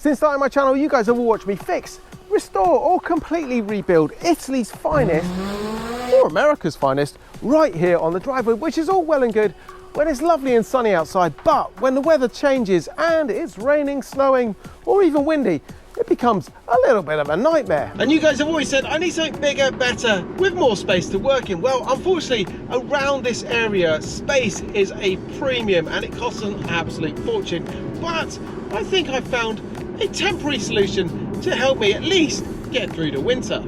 Since starting my channel, you guys have all watched me fix, restore or completely rebuild Italy's finest, or America's finest, right here on the driveway, which is all well and good when it's lovely and sunny outside, but when the weather changes and it's raining, snowing, or even windy, it becomes a little bit of a nightmare. And you guys have always said, I need something bigger, better, with more space to work in. Well, unfortunately, around this area, space is a premium and it costs an absolute fortune. But I think I've found a temporary solution to help me at least get through the winter.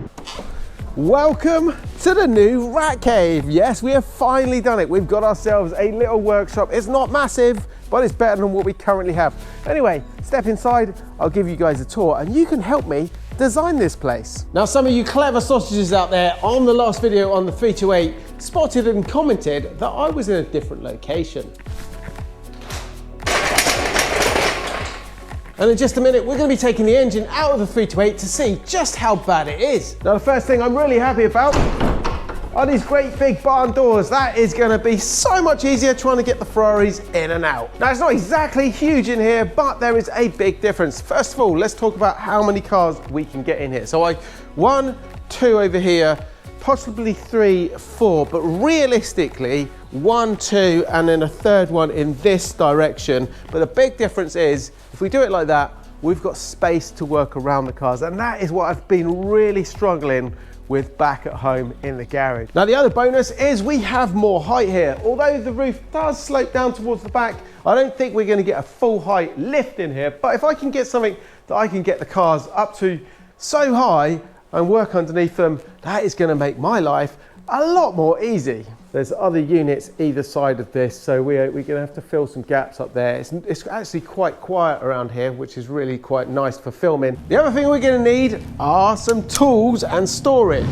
Welcome to the new rat cave. Yes, we have finally done it. We've got ourselves a little workshop. It's not massive, but it's better than what we currently have. Anyway, step inside, I'll give you guys a tour and you can help me design this place. Now, some of you clever sausages out there on the last video on the 328 spotted and commented that I was in a different location. And in just a minute, we're going to be taking the engine out of the 328 to see just how bad it is. Now, the first thing I'm really happy about are these great big barn doors. That is going to be so much easier trying to get the Ferraris in and out. Now, it's not exactly huge in here, but there is a big difference. First of all, let's talk about how many cars we can get in here. So one, two over here, possibly three, four, but realistically, one, two, and then a third one in this direction. But the big difference is, if we do it like that, we've got space to work around the cars. And that is what I've been really struggling with back at home in the garage. Now, the other bonus is we have more height here. Although the roof does slope down towards the back, I don't think we're gonna get a full height lift in here. But if I can get something that I can get the cars up to so high and work underneath them, that is gonna make my life a lot more easy. There's other units either side of this, so we're gonna have to fill some gaps up there. It's actually quite quiet around here, which is really quite nice for filming. The other thing we're gonna need are some tools and storage.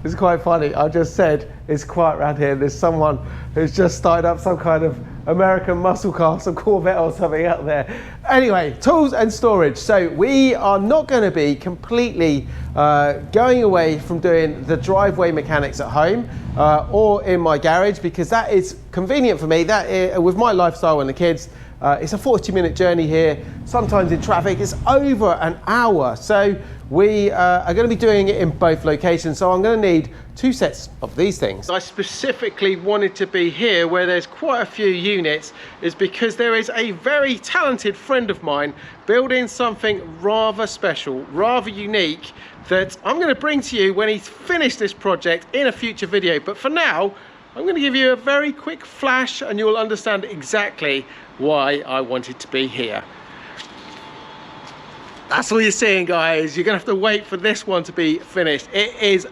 It's quite funny, I just said it's quiet around here. There's someone who's just started up some kind of American muscle car, some Corvette or something out there. Anyway, tools and storage. So we are not going to be completely going away from doing the driveway mechanics at home or in my garage, because that is convenient for me. That is, with my lifestyle and the kids, it's a 40-minute journey here. Sometimes in traffic, it's over an hour. So we are going to be doing it in both locations. So I'm going to need two sets of these things. I specifically wanted to be here where there's quite a few units, is because there is a very talented friend of mine building something rather special, rather unique, that I'm going to bring to you when he's finished this project in a future video. But for now, I'm going to give you a very quick flash and you'll understand exactly why I wanted to be here. That's all you're seeing, guys. You're gonna have to wait for this one to be finished. It is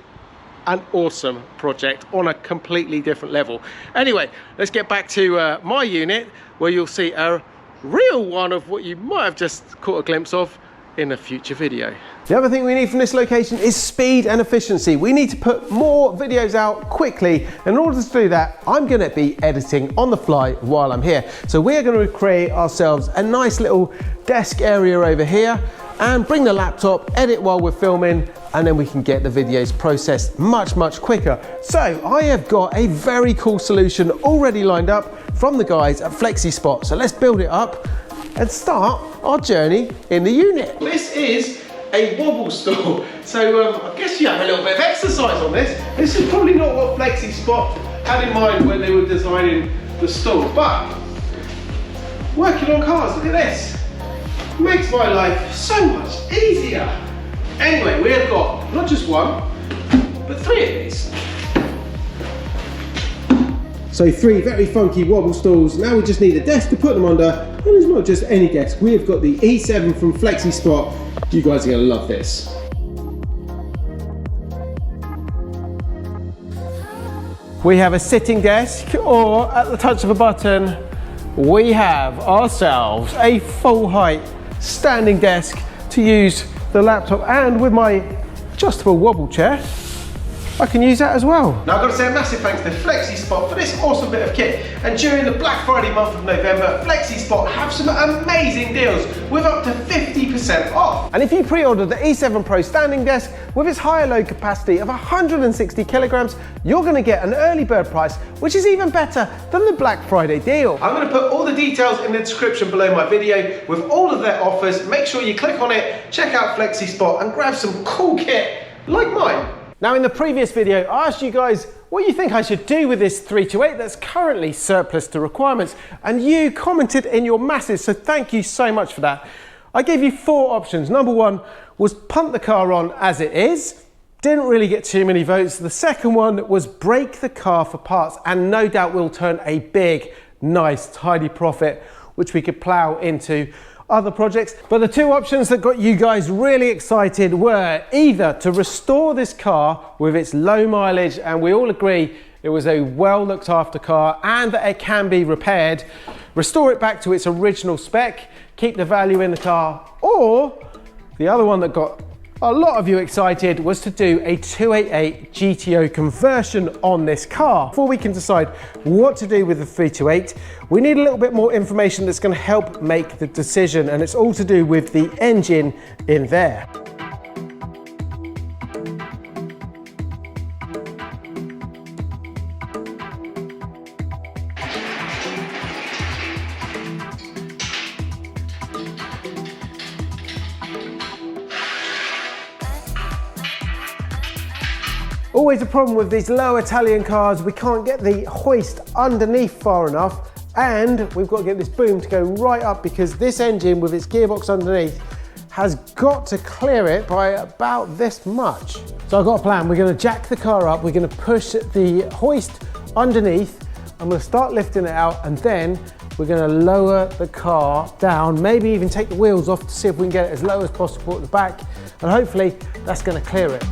an awesome project on a completely different level. Anyway, let's get back to my unit, where you'll see a real one of what you might have just caught a glimpse of in a future video. The other thing we need from this location is speed and efficiency. We need to put more videos out quickly. In order to do that, I'm gonna be editing on the fly while I'm here. So we're gonna create ourselves a nice little desk area over here and bring the laptop, edit while we're filming, and then we can get the videos processed much, much quicker. So I have got a very cool solution already lined up from the guys at FlexiSpot. So let's build it up and start our journey in the unit. This is a wobble stool. So I guess you have a little bit of exercise on this. This is probably not what FlexiSpot had in mind when they were designing the stool, but working on cars, look at this. Makes my life so much easier. Anyway, we have got not just one, but three of these. So three very funky wobble stools. Now we just need a desk to put them under, and it's not just any desk. We have got the E7 from FlexiSpot. You guys are gonna love this. We have a sitting desk, or at the touch of a button, we have ourselves a full height standing desk to use the laptop, and with my adjustable wobble chair, I can use that as well. Now I've got to say a massive thanks to FlexiSpot for this awesome bit of kit. And during the Black Friday month of November, FlexiSpot have some amazing deals with up to 50% off. And if you pre-order the E7 Pro standing desk with its higher load capacity of 160 kilograms, you're going to get an early bird price, which is even better than the Black Friday deal. I'm going to put all the details in the description below my video with all of their offers. Make sure you click on it, check out FlexiSpot and grab some cool kit like mine. Now in the previous video, I asked you guys what you think I should do with this 328 that's currently surplus to requirements, and you commented in your masses, so thank you so much for that. I gave you 4 options. Number 1 was punt the car on as it is. Didn't really get too many votes. The second one was break the car for parts, and no doubt will turn a big, nice, tidy profit, which we could plow into other projects. But the 2 options that got you guys really excited were either to restore this car with its low mileage, and we all agree it was a well looked after car and that it can be repaired, restore it back to its original spec, keep the value in the car, or the other one that got a lot of you excited was to do a 288 GTO conversion on this car. Before we can decide what to do with the 328, we need a little bit more information that's going to help make the decision, and it's all to do with the engine in there. Always a problem with these low Italian cars, we can't get the hoist underneath far enough, and we've got to get this boom to go right up because this engine with its gearbox underneath has got to clear it by about this much. So I've got a plan. We're going to jack the car up, we're going to push the hoist underneath, I'm going to start lifting it out, and then we're going to lower the car down, maybe even take the wheels off to see if we can get it as low as possible at the back, and hopefully that's going to clear it.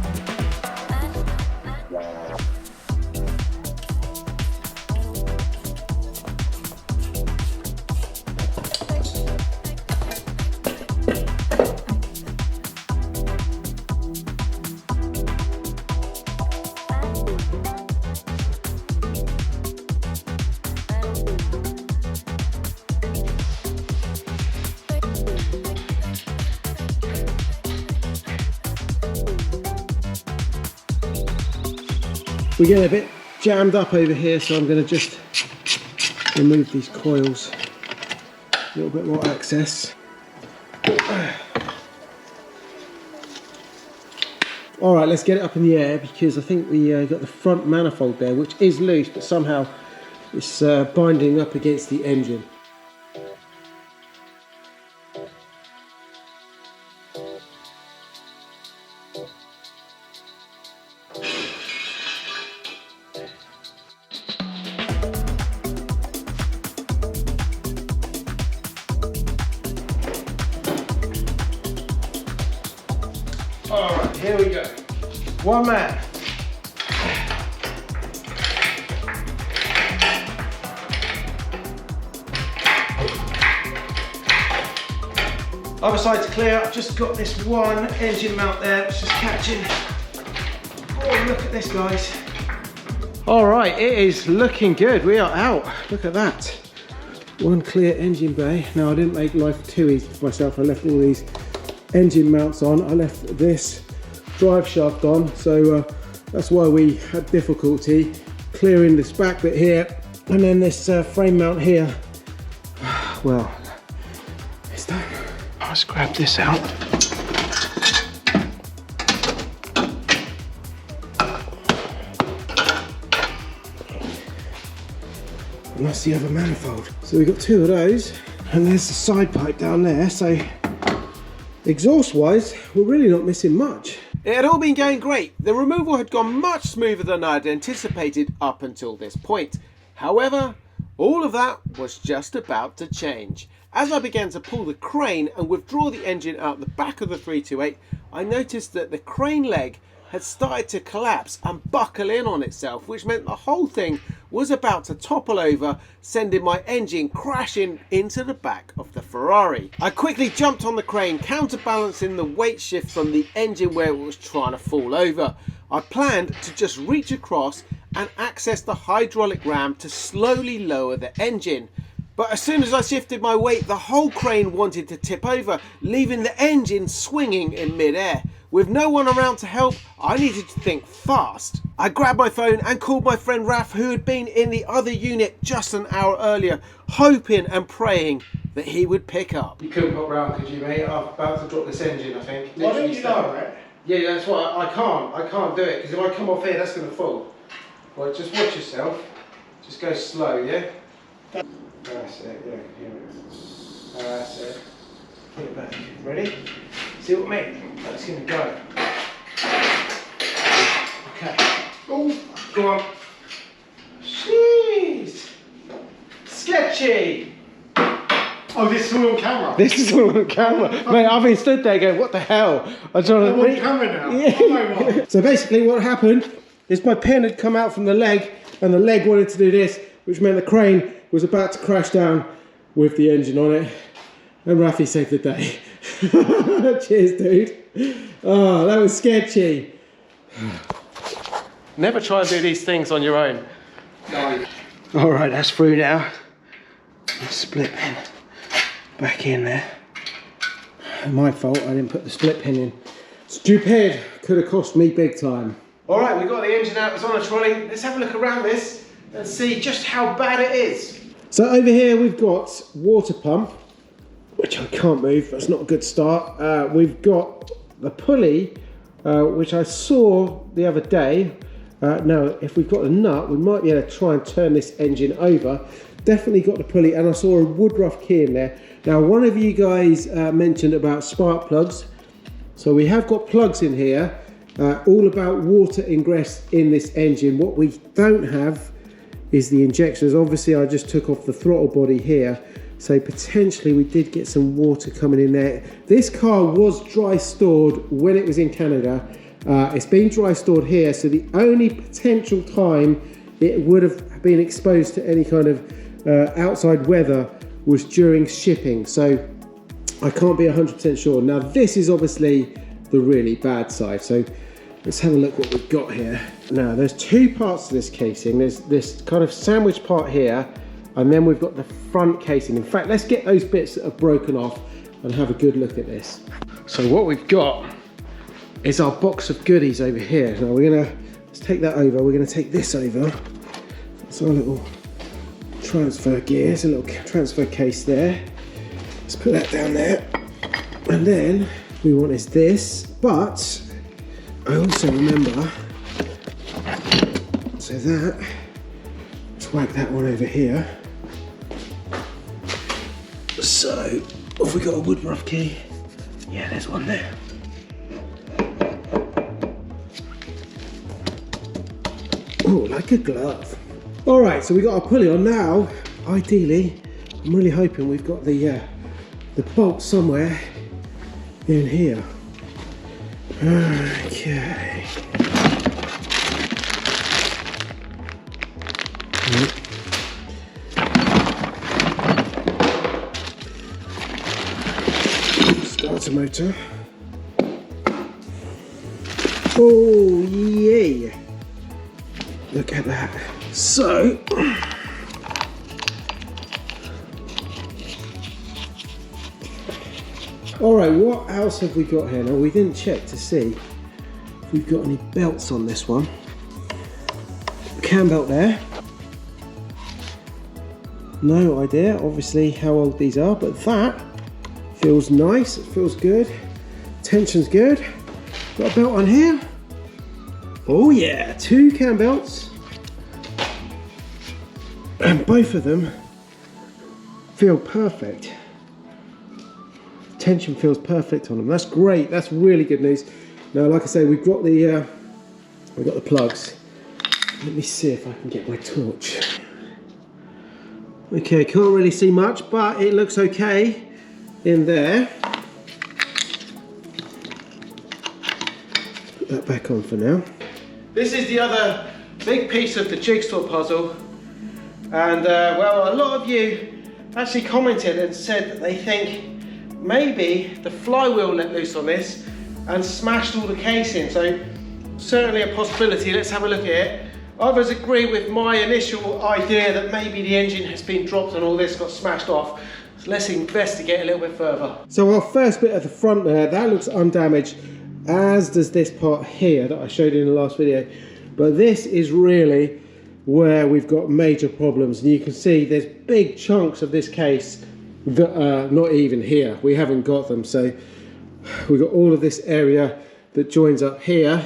We get a bit jammed up over here, so I'm going to just remove these coils, a little bit more access. Alright, let's get it up in the air because I think we got the front manifold there, which is loose, but somehow it's binding up against the engine. Alright, here we go. One man. Other side's clear. I've just got this one engine mount there that's just catching. Oh, look at this, guys. Alright, it is looking good. We are out. Look at that. One clear engine bay. Now, I didn't make life too easy for myself. I left all these engine mounts on. I left this drive shaft on, so that's why we had difficulty clearing this back bit here, and then this frame mount here. Well, it's done. Let's grab this out. And that's the other manifold. So we've got 2 of those, and there's the side pipe down there, so exhaust wise, we're really not missing much. It had all been going great. The removal had gone much smoother than I had anticipated up until this point. However, all of that was just about to change. As I began to pull the crane and withdraw the engine out the back of the 328, I noticed that the crane leg had started to collapse and buckle in on itself, which meant the whole thing was about to topple over, sending my engine crashing into the back of the Ferrari. I quickly jumped on the crane, counterbalancing the weight shift from the engine where it was trying to fall over. I planned to just reach across and access the hydraulic ram to slowly lower the engine. But as soon as I shifted my weight, the whole crane wanted to tip over, leaving the engine swinging in mid-air. With no one around to help, I needed to think fast. I grabbed my phone and called my friend Raf, who had been in the other unit just an hour earlier, hoping and praying that he would pick up. You couldn't pop round, could you, mate? I'm about to drop this engine, I think. Why don't you lower it? Yeah, that's why I can't do it, because if I come off here, that's going to fall. Right, just watch yourself. Just go slow, yeah? That's it, yeah, here it is. That's it. Put it back. Ready? See what I mean? That's going to go. Okay. Oh, go on. Jeez. Sketchy. Oh, this is all on camera? This is all on camera. Mate, I've been stood there going, what the hell? I'm trying to on camera now? Yeah. Oh, so basically what happened is my pin had come out from the leg and the leg wanted to do this, which meant the crane was about to crash down with the engine on it. And Rafi saved the day. Cheers, dude. Oh, that was sketchy. Never try and do these things on your own. No. All right, that's through now. Split pin back in there. My fault, I didn't put the split pin in. Stupid, could have cost me big time. All right, we've got the engine out, it's on a trolley. Let's have a look around this and see just how bad it is. So over here we've got water pump, which I can't move, that's not a good start. We've got the pulley, which I saw the other day. Now, if we've got a nut, we might be able to try and turn this engine over. Definitely got the pulley, and I saw a Woodruff key in there. Now, one of you guys mentioned about spark plugs. So we have got plugs in here, all about water ingress in this engine. What we don't have is the injectors. Obviously, I just took off the throttle body here. So potentially we did get some water coming in there. This car was dry stored when it was in Canada. It's been dry stored here, so the only potential time it would have been exposed to any kind of outside weather was during shipping. So I can't be 100% sure. Now this is obviously the really bad side. So let's have a look what we've got here. Now there's two parts to this casing. There's this kind of sandwich part here, and then we've got the front casing. In fact, let's get those bits that are broken off and have a good look at this. So what we've got is our box of goodies over here. Now let's take that over. We're gonna take this over. It's our little transfer gear. It's a little transfer case there. Let's put that down there. And then we want is this, but I also remember, so that, let's whack that one over here. So, have we got a Woodruff key? Yeah, there's one there. Oh, like a glove. All right, so we got our pulley on now. Ideally, I'm really hoping we've got the bolt somewhere in here. Okay. Starter motor. Oh yeah! Look at that. So, all right, what else have we got here? Now, we didn't check to see if we've got any belts on this one. Cam belt there. No idea, obviously, how old these are, but that feels nice, it feels good. Tension's good. Got a belt on here. Oh yeah, 2 cam belts. And both of them feel perfect. Tension feels perfect on them. That's great. That's really good news. Now, like I say, we've got the plugs. Let me see if I can get my torch. Okay, can't really see much, but it looks okay in there. Put that back on for now. This is the other big piece of the jigsaw puzzle. And well, a lot of you actually commented and said that they think maybe the flywheel let loose on this and smashed all the casing. So certainly a possibility. Let's have a look at it. Others agree with my initial idea that maybe the engine has been dropped and all this got smashed off. So let's investigate a little bit further. So our first bit at the front there, that looks undamaged, as does this part here that I showed you in the last video. But this is really where we've got major problems. And you can see there's big chunks of this case that are not even here. We haven't got them. So we've got all of this area that joins up here.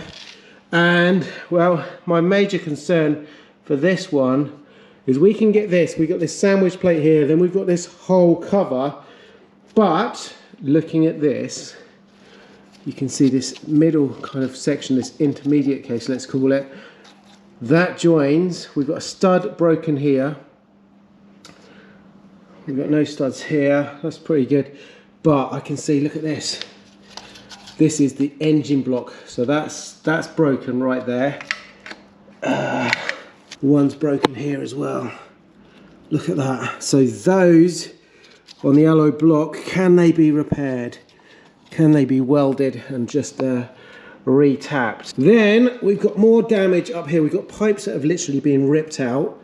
And well, my major concern for this one is we can get this. We've got this sandwich plate here, then we've got this whole cover. But looking at this, you can see this middle kind of section, this intermediate case, let's call it, that joins. We've got a stud broken here. We've got no studs here. That's pretty good. But I can see, look at this. This is the engine block, so that's broken right there. One's broken here as well. Look at that. So those on the alloy block, can they be repaired? Can they be welded and just re-tapped? Then we've got more damage up here. We've got pipes that have literally been ripped out.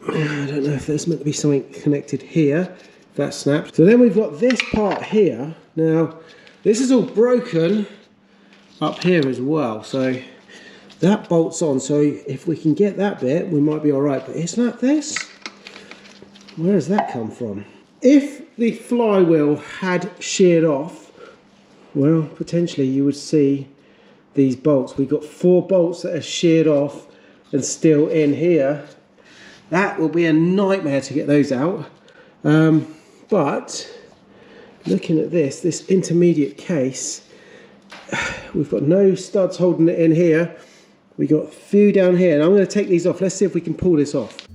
I don't know if there's meant to be something connected here. That snapped. So then we've got this part here. Now, this is all broken up here as well, so that bolts on. So if we can get that bit, we might be all right. But it's not this. Where does that come from? If the flywheel had sheared off, well, potentially you would see these bolts. We've got 4 bolts that are sheared off and still in here. That will be a nightmare to get those out. But looking at this intermediate case, we've got no studs holding it in here. We've got a few down here, and I'm going to take these off. Let's see if we can pull this off.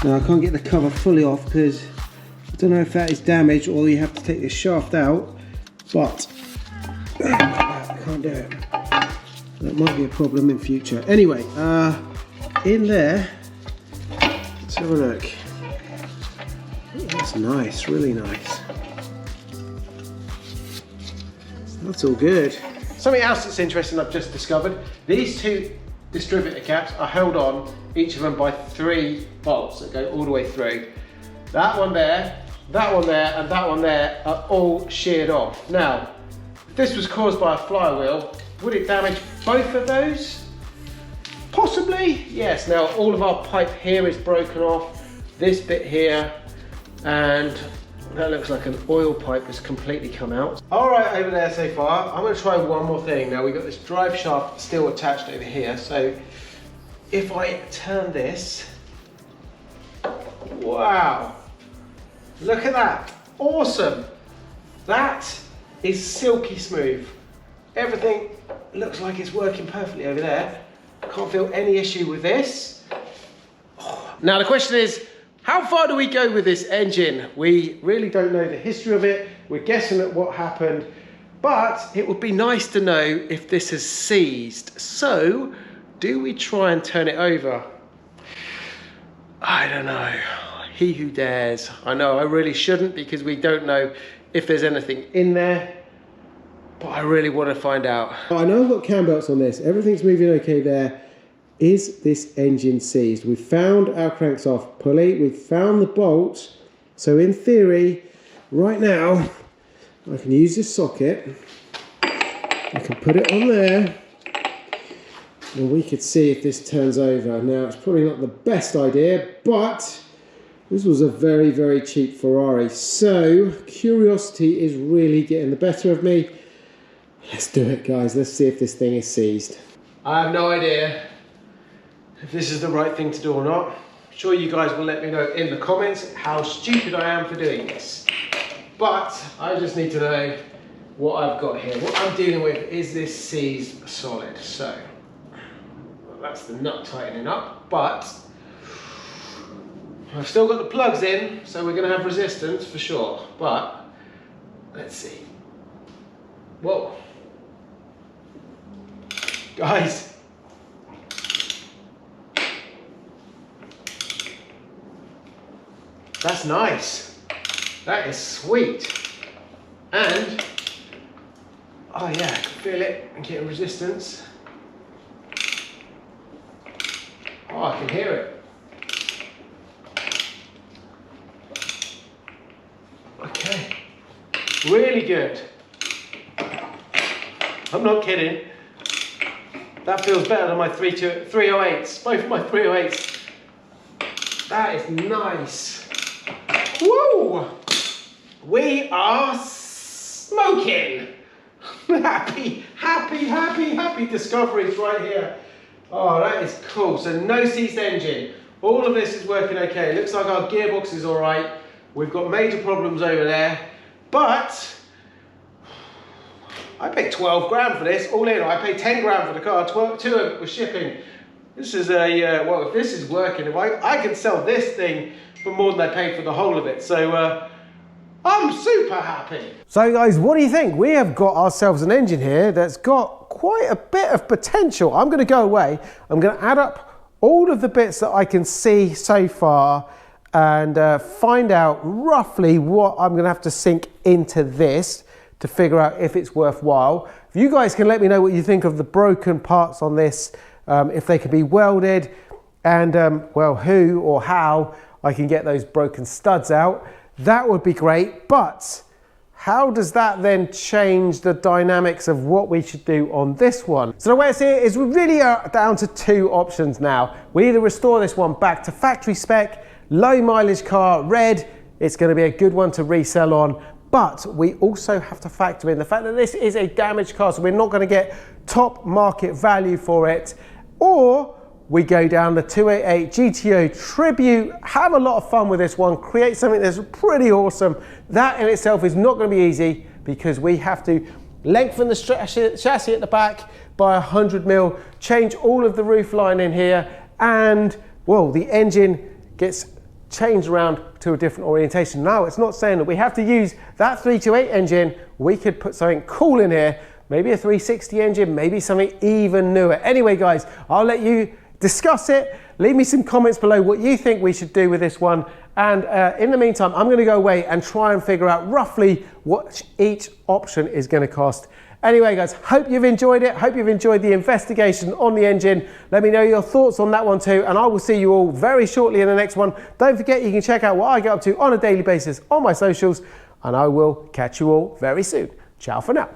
Now I can't get the cover fully off because I don't know if that is damaged or you have to take this shaft out, but I can't do it. That might be a problem in future. Anyway, in there, let's have a look. That's nice, really nice. That's all good. Something else that's interesting I've just discovered. These 2 distributor caps are held on, each of them by 3 bolts that go all the way through. That one there, that one there, and that one there are all sheared off. Now, if this was caused by a flywheel, would it damage both of those? Possibly, yes. Now all of our pipe here is broken off, this bit here, and that looks like an oil pipe has completely come out. All right, over there so far. I'm going to try one more thing. Now we've got this drive shaft still attached over here, so if I turn this, wow, look at that, awesome. That is silky smooth. Everything looks like it's working perfectly over there. Can't feel any issue with this. Now the question is, how far do we go with this engine? We really don't know the history of it. We're guessing at what happened, but it would be nice to know if this has seized. So, do we try and turn it over? I don't know. He who dares. I know I really shouldn't because we don't know if there's anything in there, but I really want to find out. I know I've got cam belts on this. Everything's moving okay there. Is this engine seized? We've found our crankshaft pulley. We've found the bolt. So in theory, right now, I can use this socket. I can put it on there. And we could see if this turns over. Now, it's probably not the best idea, but this was a very, very cheap Ferrari. So curiosity is really getting the better of me. Let's do it, guys. Let's see if this thing is seized. I have no idea if this is the right thing to do or not. I'm sure you guys will let me know in the comments how stupid I am for doing this. But I just need to know what I've got here. What I'm dealing with is this seized solid. So that's the nut tightening up, but I've still got the plugs in, so we're going to have resistance for sure. But let's see. Whoa. Guys. That's nice. That is sweet. And, oh yeah, I can feel it. I'm getting resistance. Oh, I can hear it. Okay, really good. I'm not kidding. That feels better than my 308s, both my 308s. That is nice. Woo! We are smoking. Happy discoveries right here. Oh, that is cool. So no ceased engine. All of this is working okay. Looks like our gearbox is all right. We've got major problems over there, but I paid 12 grand for this, all in. I paid 10 grand for the car, 2 of it was shipping. This is a, well, if this is working, if I can sell this thing for more than I paid for the whole of it. So I'm super happy. So guys, what do you think? We have got ourselves an engine here that's got quite a bit of potential. I'm gonna go away, I'm gonna add up all of the bits that I can see so far and find out roughly what I'm gonna have to sink into this to figure out if it's worthwhile. If you guys can let me know what you think of the broken parts on this, if they can be welded, and well, who or how I can get those broken studs out, that would be great. But how does that then change the dynamics of what we should do on this one? So the way I see it is we really are down to 2 options now. We either restore this one back to factory spec, low mileage car, red, it's going to be a good one to resell on, but we also have to factor in the fact that this is a damaged car, so we're not going to get top market value for it, or we go down the 288 GTO Tribute, have a lot of fun with this one, create something that's pretty awesome. That in itself is not going to be easy because we have to lengthen the chassis at the back by 100 mil, change all of the roof line in here, and well, the engine gets changed around to a different orientation. Now, it's not saying that we have to use that 328 engine. We could put something cool in here, maybe a 360 engine, maybe something even newer. Anyway, guys, I'll let you discuss it. Leave me some comments below what you think we should do with this one. And in the meantime, I'm gonna go away and try and figure out roughly what each option is gonna cost. Anyway, guys, hope you've enjoyed it. Hope you've enjoyed the investigation on the engine. Let me know your thoughts on that one too, and I will see you all very shortly in the next one. Don't forget, you can check out what I get up to on a daily basis on my socials, and I will catch you all very soon. Ciao for now.